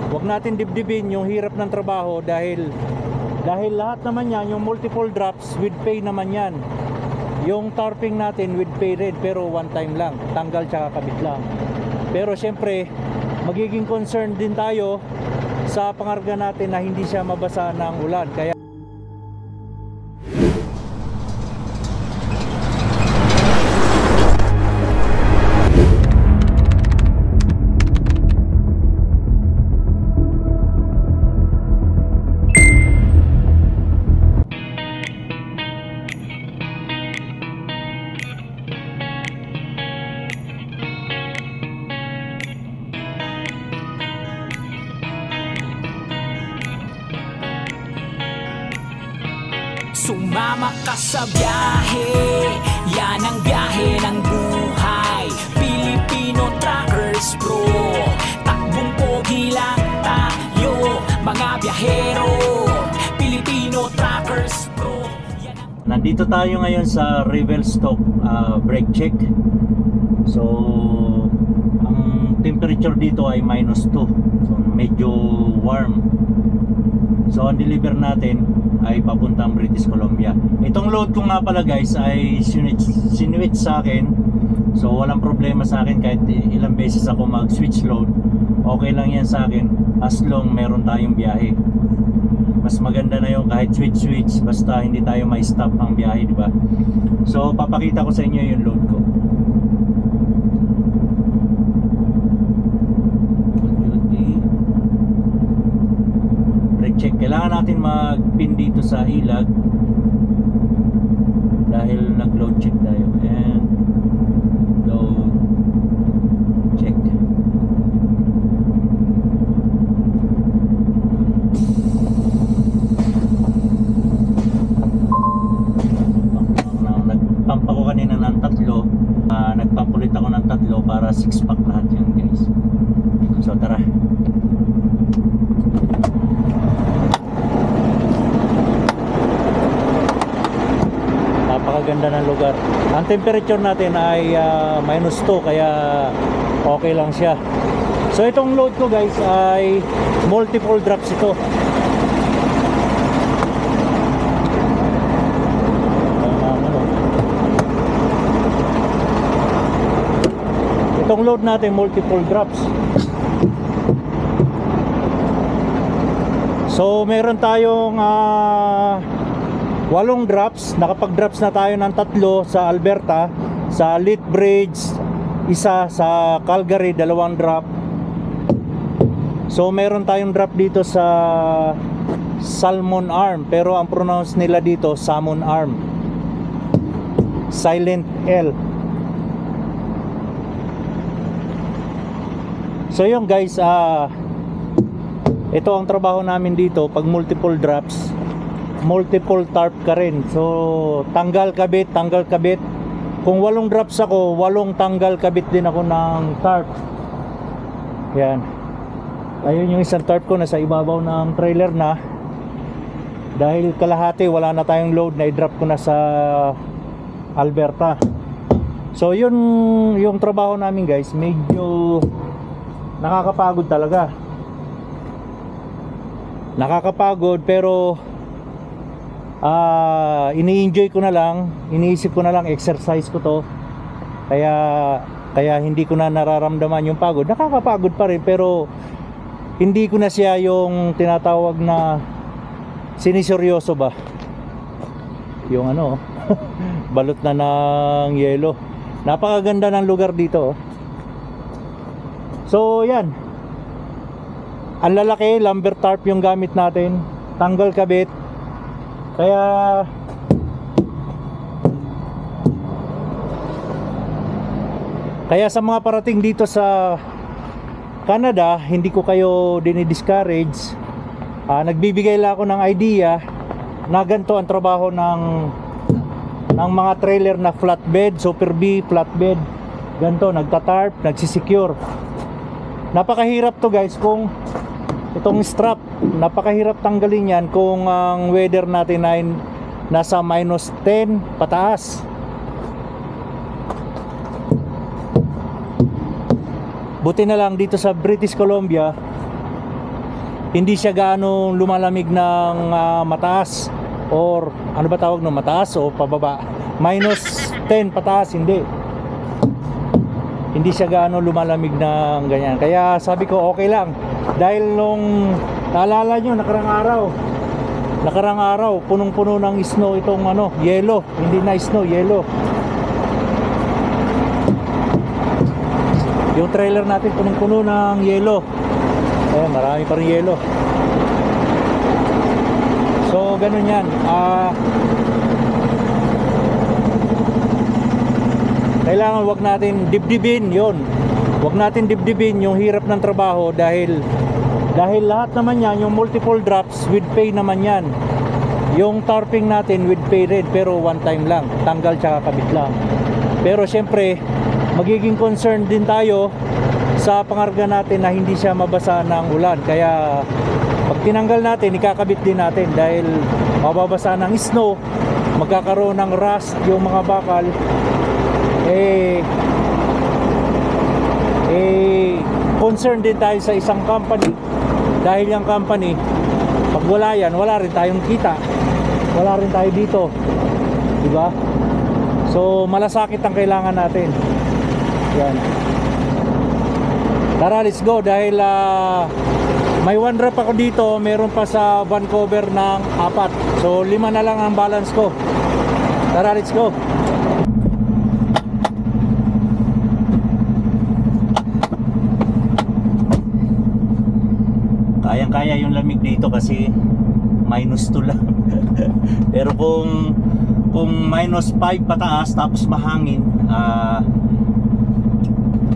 Huwag natin dibdibin yung hirap ng trabaho dahil lahat naman yan, yung multiple drops with pay naman yan. Yung tarping natin with pay rin, pero one time lang, tanggal tsaka kabit lang. Pero syempre magiging concerned din tayo sa pangarga natin na hindi siya mabasa ng ulan. Kaya sumama ka sa biyahe, yan ang biyahe ng buhay. Filipino Truckers Pro, takbong pogi lang tayo, mga biyahero. Filipino Truckers Pro. nandito tayo ngayon sa Revelstoke brake check. So ang temperature dito ay -2, so medyo warm. So ang deliver natin ay papuntang British Columbia. Itong load ko nga pala guys ay sinuwitch sa akin. So walang problema sa akin kahit ilang beses ako mag-switch load. Okay lang yan sa akin as long meron tayong biyahe. Mas maganda na yung kahit switch basta hindi tayo may stop ang biyahe, di ba? So papakita ko sa inyo yung load ko. Check. Kailangan natin mag-pin dito sa ilag dahil nag-load check tayo. And load check. Nagpump ako kanina ng 3. Nagpump ulit ako ng 3 para 6 pack lahat yan guys. So tara. Napakaganda ng lugar. Ang temperature natin ay -2 kaya okay lang siya. So itong load ko guys ay multiple drops ito. Itong load natin multiple drops. So meron tayong 8 drops. Nakapag-drops na tayo ng 3 sa Alberta, sa Lethbridge, isa sa Calgary, 2 drop. So meron tayong drop dito sa Salmon Arm, pero ang pronounce nila dito Salmon Arm, silent L. So yun guys, ito ang trabaho namin dito pag multiple drops. Multiple tarp ka rin. So tanggal kabit. Kung 8 drops ako, 8 tanggal kabit din ako ng tarp. Yan. Ayun yung isang tarp ko nasa ibabaw ng trailer na. Dahil kalahati wala na tayong load, na i-drop ko na sa Alberta. So yun yung trabaho namin guys. Medyo nakakapagod talaga. Nakakapagod pero ini-enjoy ko na lang, iniisip ko na lang exercise ko to. Kaya hindi ko na nararamdaman yung pagod. Nakakapagod pa rin pero hindi ko na siya yung tinatawag na siniseryoso ba. Yung ano, balot na ng yelo. Napakaganda ng lugar dito. So yan. Ang lalaki, lumber tarp yung gamit natin. Tanggal kabit. Kaya sa mga parating dito sa Canada, hindi ko kayo dinidiscourage. Nagbibigay lang ako ng idea na ganito ang trabaho ng mga trailer na flatbed, Super B, flatbed. Ganito, nagtatarp, nagsisecure. Napakahirap to guys kung itong strap, napakahirap tanggalin yan kung ang weather natin ay nasa -10 pataas. Buti na lang dito sa British Columbia hindi siya gaano lumalamig ng mataas, or ano ba tawag no, mataas o pababa. Minus 10 pataas, hindi siya gaano lumalamig ng ganyan. Kaya sabi ko okay lang, dahil nung naalala nyo nakarang araw punong-puno ng snow itong yelo, hindi na snow, yelo. Yung trailer natin punong-puno ng yelo. Ayan, marami pa rin yelo. So ganun yan. Kailangan wag natin dibdibin yon. Wag natin dibdibin yung hirap ng trabaho, dahil lahat naman yan, yung multiple drops with pay naman yan. Yung tarping natin with pay rin, pero one time lang, tanggal tsaka kabit lang. Pero syempre magiging concern din tayo sa pangarga natin na hindi siya mabasa ng ulan. Kaya pag tinanggal natin, ikakabit din natin, dahil mababasa ng snow, magkakaroon ng rust yung mga bakal. Concern din tayo sa isang company, dahil yung company, pag wala yan, wala rin tayong kita, wala rin tayo dito, diba? So malasakit ang kailangan natin. Yan. Tara, let's go, dahil may one drop ako dito, meron pa sa Vancouver ng 4, so 5 na lang ang balance ko. Tara, let's go. Kayang-kaya yung lamig dito kasi minus 2 lang. Pero kung minus 5 pataas tapos mahangin,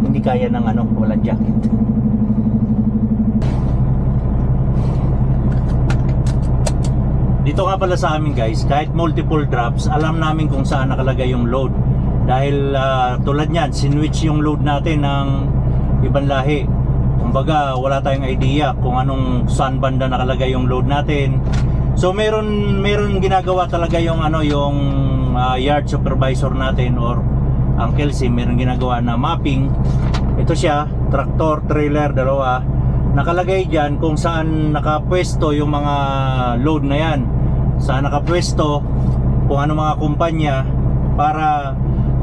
hindi kaya ng walang jacket. Dito nga pala sa amin guys, kahit multiple drops, alam namin kung saan nakalagay yung load. Dahil tulad niyan, sinwitch yung load natin ng ibang lahi. Kumbaga wala tayong idea kung saan banda nakalagay yung load natin. So meron ginagawa talaga yung yung yard supervisor natin or ang Kelsey, meron ginagawa na mapping. Ito siya, tractor, trailer, dalawa. Nakalagay dyan kung saan nakapwesto yung mga load na yan, saan nakapwesto, kung ano mga kumpanya, para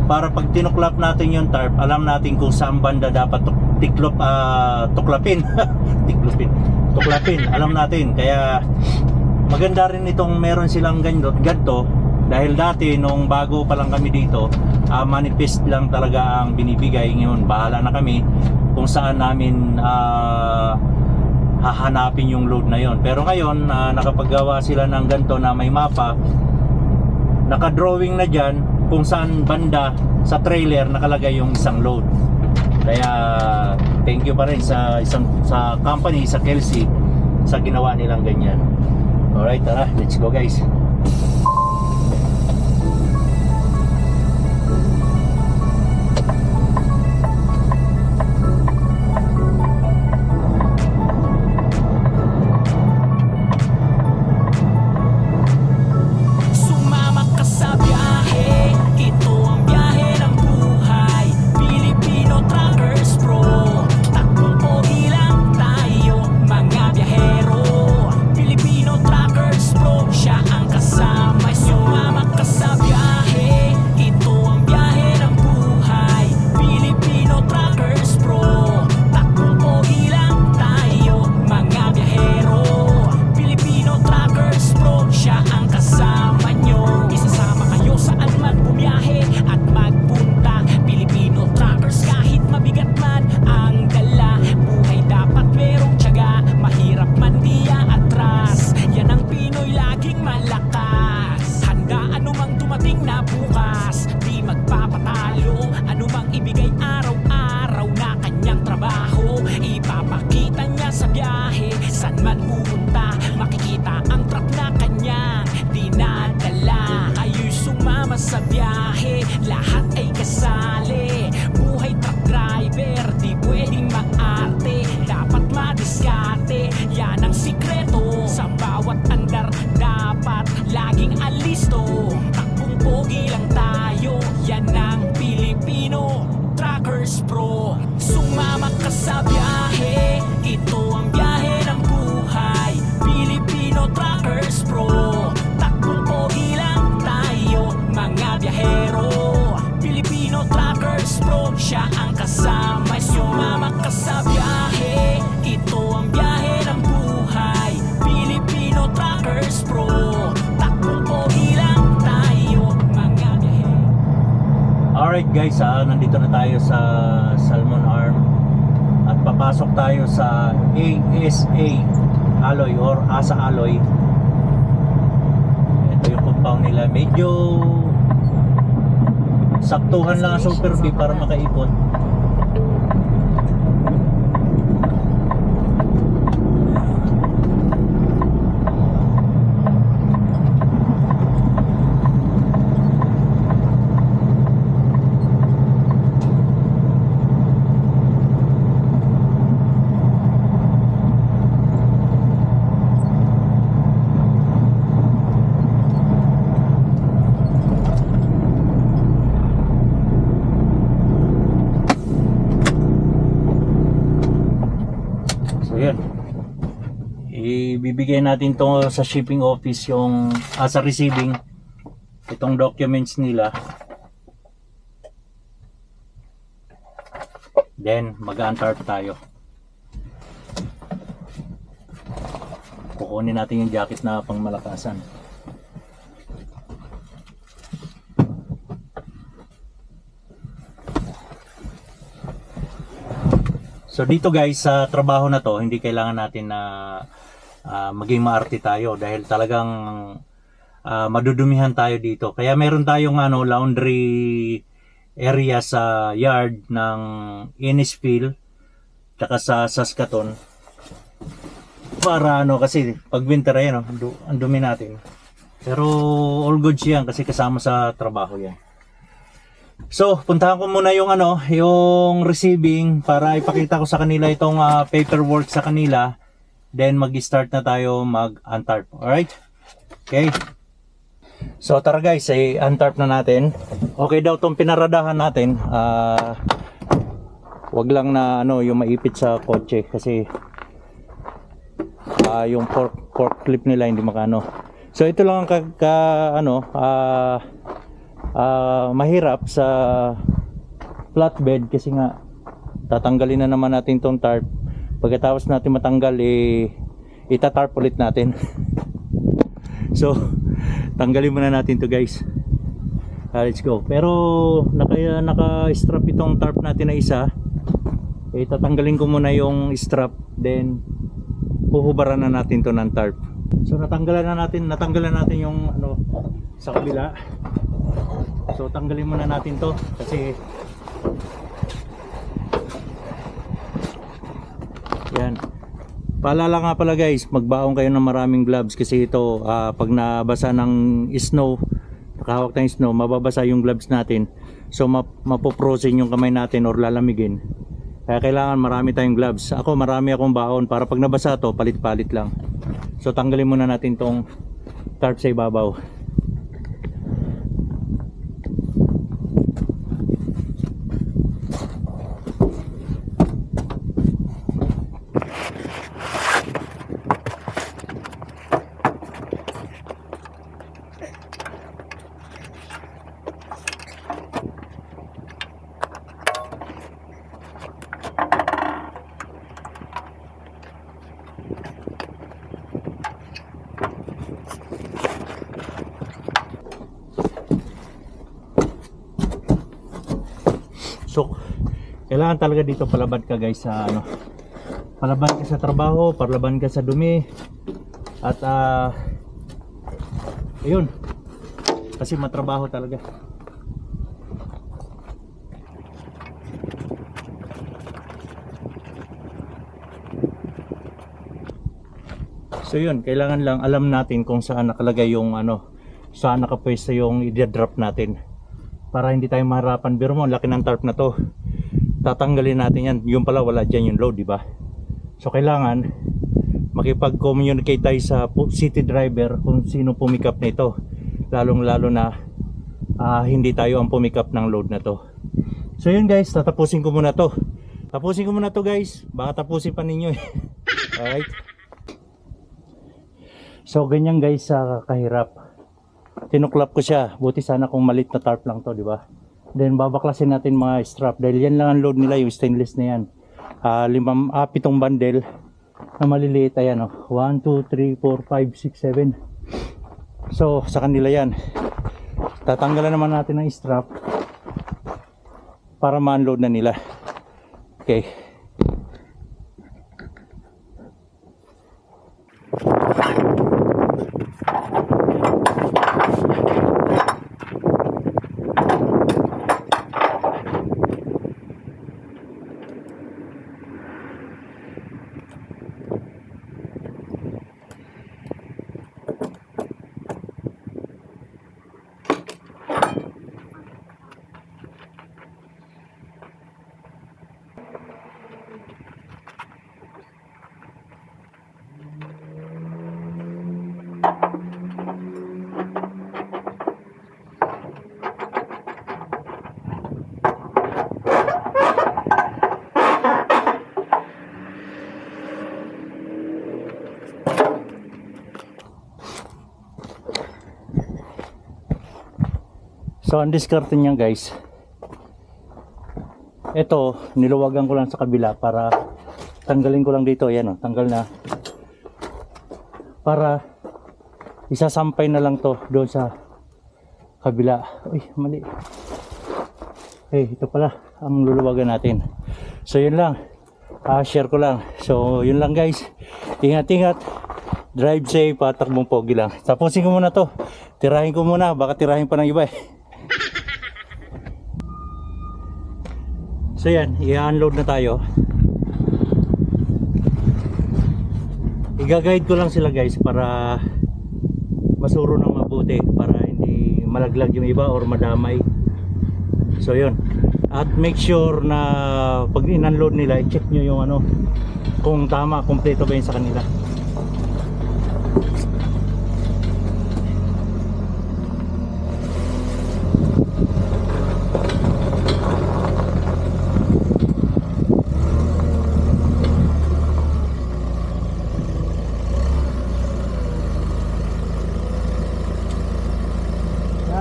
pag tinuklap natin yung tarp, alam natin kung saan banda dapat tuklapin. Tuklapin, alam natin. Kaya maganda rin itong meron silang ganito, dahil dati nung bago pa lang kami dito, manifest lang talaga ang binibigay. Ngayon bahala na kami kung saan namin hahanapin yung load na yon. Pero ngayon nakapaggawa sila ng ganito na may mapa, nakadrawing na dyan kung saan banda sa trailer nakalagay yung isang load. Kaya thank you pa rin sa company, sa Kelsey, sa ginawa nilang ganyan. Alright, tara, let's go guys. Siya ang kasama. guys, nandito na tayo sa Salmon Arm at papasok tayo sa ASA Alloy or ASA Alloy. Ito yung compound nila, medyo saktuhan lang ang Super B para makaipon. Ibibigay natin to sa shipping office yung sa receiving itong documents nila, then mag-untarp tayo. Kukunin natin yung jacket na pang malakasan. So dito guys, sa trabaho na to, hindi kailangan natin na maging maarte tayo dahil talagang madudumihan tayo dito. Kaya meron tayong laundry area sa yard ng Innisfil tsaka sa Saskatoon. Para kasi pag winter yan, ang dumi natin. Pero all good yan kasi kasama sa trabaho yan. So, puntahan ko muna yung yung receiving para ipakita ko sa kanila itong paperwork sa kanila. Then mag-start na tayo mag-untarp. Alright? Okay. So, tara guys, untarp na natin. Okay daw itong pinaradahan natin. Wag lang na yung maipit sa kotse kasi yung fork clip nila hindi makano. So, ito lang ang mahirap sa flatbed kasi nga tatanggalin na naman natin tong tarp. Pagkatapos natin matanggal, itatarp ulit natin. So tanggalin muna natin to guys. Let's go. Pero naka-strap itong tarp natin na isa. Tatanggalin ko muna yung strap, then huhubaran na natin to ng tarp. So natanggalan natin yung sa kabila. So tanggalin muna natin to kasi yan. Paalala nga pala guys, magbaon kayo ng maraming gloves kasi ito pag nabasa ng snow, nakahawak ng snow, mababasa yung gloves natin. So mapoprosin yung kamay natin or lalamigin. Kaya kailangan marami tayong gloves. Ako marami akong baon para pag nabasa to, palit-palit lang. So tanggalin muna natin tong tarp sa ibabaw. So, kailangan talaga dito palaban ka guys sa palaban ka sa trabaho, palaban ka sa dumi. At ayun. Kasi matrabaho talaga. So yun, kailangan lang alam natin kung saan nakalagay yung saan nakapwesto yung i-drop natin. Para hindi tayo maharapan. Biro mo, laki ng tarp na to. Tatanggalin natin yan. Yung pala wala dyan yung load, di ba? So kailangan makipag-communicate tayo sa city driver kung sino pumikap nito. Lalong lalo na hindi tayo ang pumikap ng load na to. So yun guys, tatapusin ko muna to. Tapusin ko muna to guys. Baka tapusin pa ninyo eh. Alright. So ganyan guys kahirap. Tinuklap ko siya. Buti sana kung malit na tarp lang to, di ba? Then babaklasin natin mga strap dahil yan lang ang load nila, yung stainless na yan. 7 bundle na maliliit. Ayan 1, 2, 3, 4, 5, 6, 7. So sa kanila yan. Tatanggalan naman natin ng strap. para ma-unload na nila. Okay. So ang diskarte niyan guys, ito niluwagan ko lang sa kabila para tanggalin ko lang dito. Ayan o, tanggal na, para isasampay na lang to doon sa kabila. Uy, mali. Ito pala ang luluwagan natin. So yun lang, share ko lang. So yun lang guys, ingat-ingat, drive safe, patakbong pogi lang. Tapusin ko muna to, tirahin ko muna, baka tirahin pa ng iba eh. So yan, i-unload na tayo. I-guide ko lang sila guys para masuro ng mabuti, para hindi malaglag yung iba or madamay. So yun, at make sure na pag in-unload nila, i-check nyo yung ano, kung tama, kompleto ba yun sa kanila.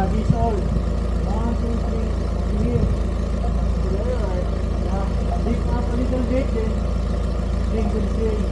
This all 1, 2, 3 here. Lift up a little bit, then bring to the swing.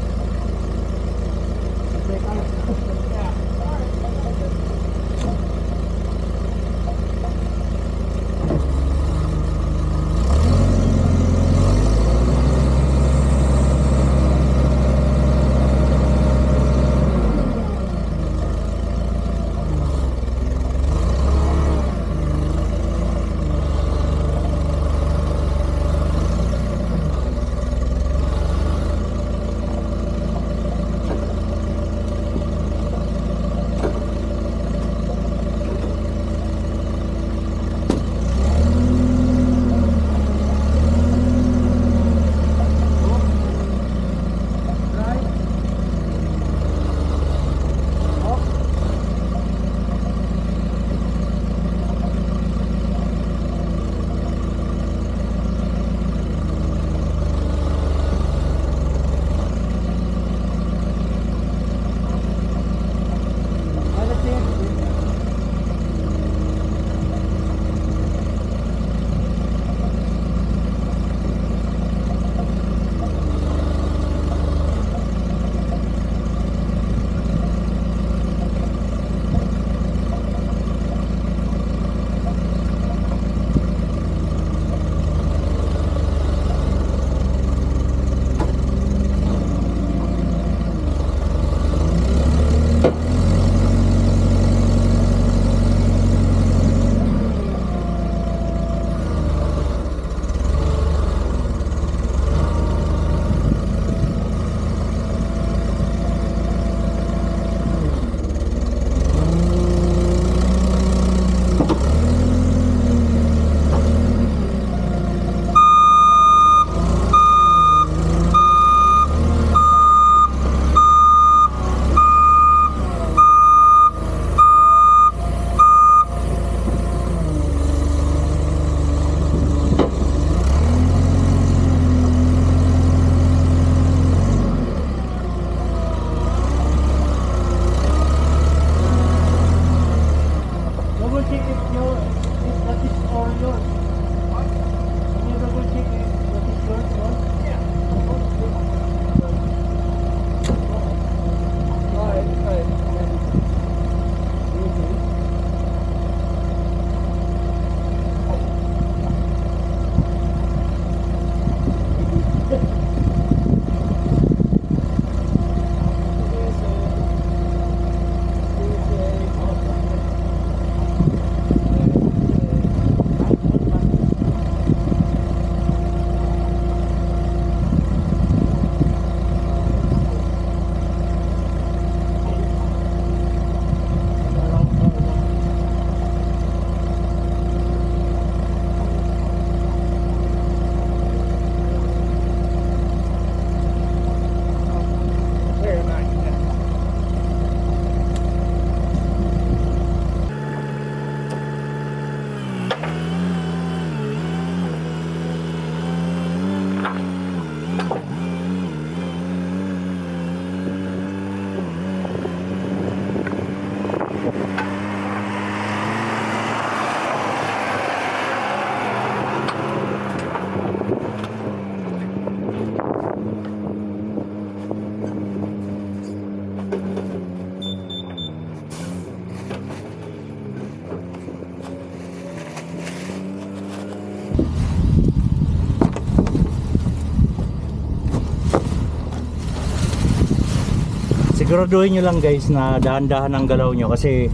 siguraduhin nyo lang guys na dahan-dahan ang galaw nyo kasi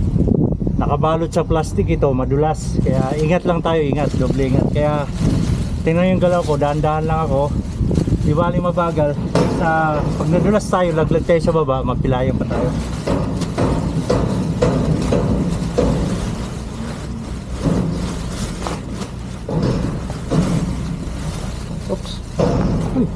nakabalot sa plastic ito, madulas. Kaya ingat lang tayo, ingat, doble ingat. Kaya tingnan yung galaw ko, dahan-dahan lang ako. Di bali mabagal. Pag nadulas tayo, laglag tayo sa baba, magpilayan pa tayo. Oops. Uy.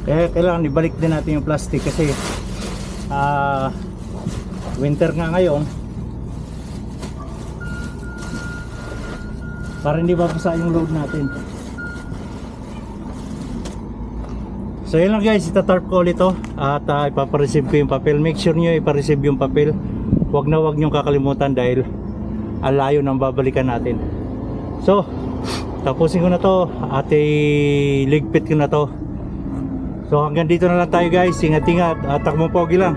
Kaya kailangan ibalik din natin yung plastic kasi winter nga ngayon, para hindi babasa yung load natin. So yun lang guys, itatarp ko ulit to at ipapareceive ko yung papel. Make sure nyo ipareceive yung papel. Huwag na huwag nyo kakalimutan dahil alayo nang babalikan natin. So tapusin ko na to at iligpit ko na to. So hanggang dito na lang tayo guys. Ingat-ingat at takbong pogi lang.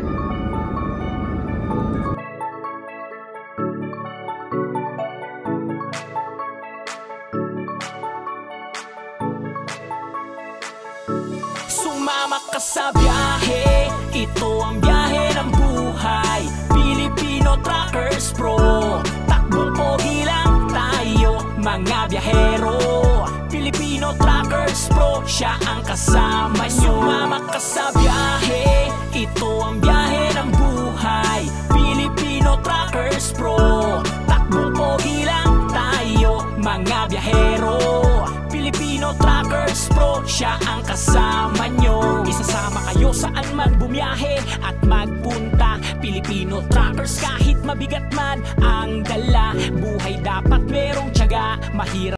Sumama ka sa biyahe, ito ang biyahe ng buhay. Filipino Truckers Pro, takbong pogi lang tayo mga biyahero. Filipino Truckers Pro, siya ang kasama nyo. Sumama ka sa biyahe, ito ang biyahe ng buhay. Filipino Truckers Pro, takbong pogi lang tayo mga biyahero. Filipino Truckers Pro, siya ang kasama nyo. Isasama kayo saan man bumiyahe at magpunta. Filipino Truckers, kahit mabigat man ang dala, buhay dapat merong tiyaga. Mahirap